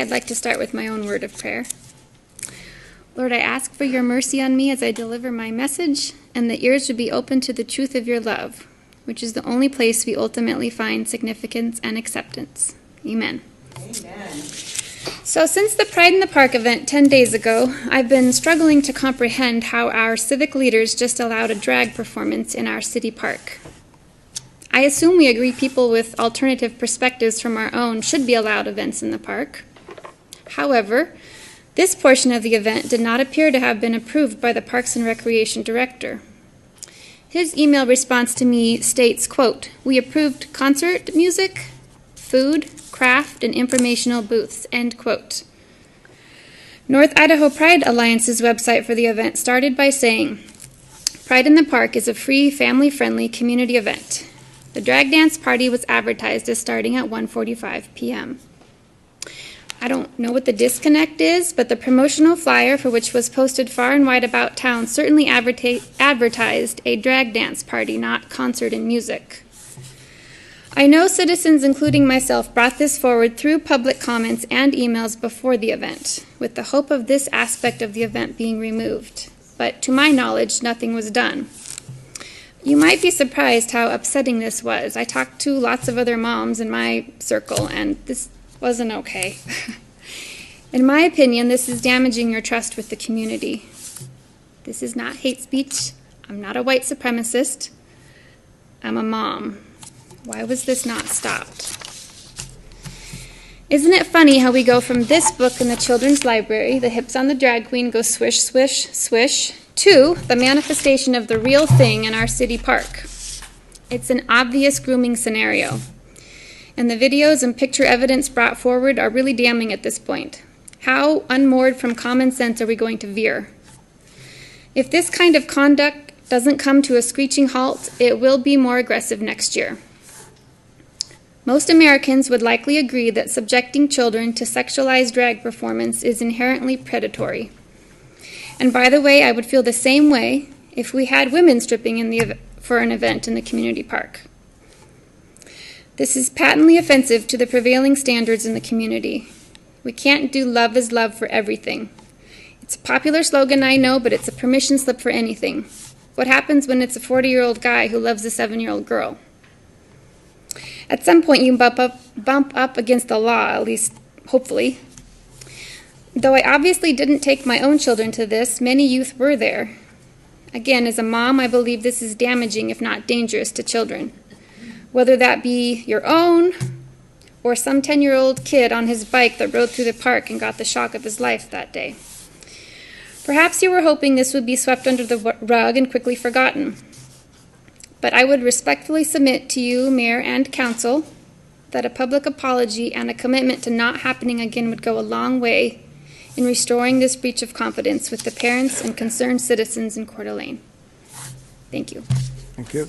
I'd like to start with my own word of prayer. Lord, I ask for your mercy on me as I deliver my message, and that ears would be open to the truth of your love, which is the only place we ultimately find significance and acceptance. Amen. Amen. So since the Pride in the Park event 10 days ago, I've been struggling to comprehend how our civic leaders just allowed a drag performance in our city park. I assume we agree people with alternative perspectives from our own should be allowed events in the park. However, this portion of the event did not appear to have been approved by the Parks and Recreation Director. His email response to me states, quote, "We approved concert music, food, craft, and informational booths," end quote. North Idaho Pride Alliance's website for the event started by saying, "Pride in the Park is a free, family-friendly community event. The drag dance party was advertised as starting at 1:45 p.m. I don't know what the disconnect is, but the promotional flyer, for which was posted far and wide about town, certainly advertised a drag dance party, not concert and music. I know citizens, including myself, brought this forward through public comments and emails before the event, with the hope of this aspect of the event being removed. But to my knowledge, nothing was done. You might be surprised how upsetting this was. I talked to lots of other moms in my circle, and this wasn't okay. In my opinion, this is damaging your trust with the community. This is not hate speech. I'm not a white supremacist. I'm a mom. Why was this not stopped? Isn't it funny how we go from this book in the children's library, The Hips on the Drag Queen Go Swish, Swish, Swish, to the manifestation of the real thing in our city park? It's an obvious grooming scenario. And the videos and picture evidence brought forward are really damning at this point. How unmoored from common sense are we going to veer? If this kind of conduct doesn't come to a screeching halt, it will be more aggressive next year. Most Americans would likely agree that subjecting children to sexualized drag performance is inherently predatory. And by the way, I would feel the same way if we had women stripping for an event in the community park. This is patently offensive to the prevailing standards in the community. We can't do love is love for everything. It's a popular slogan, I know, but it's a permission slip for anything. What happens when it's a 40-year-old guy who loves a 7-year-old girl? At some point, you bump up against the law, at least hopefully. Though I obviously didn't take my own children to this, many youth were there. Again, as a mom, I believe this is damaging, if not dangerous, to children. Whether that be your own or some 10-year-old kid on his bike that rode through the park and got the shock of his life that day. Perhaps you were hoping this would be swept under the rug and quickly forgotten. But I would respectfully submit to you, Mayor and Council, that a public apology and a commitment to not happening again would go a long way in restoring this breach of confidence with the parents and concerned citizens in Coeur d'Alene. Thank you. Thank you.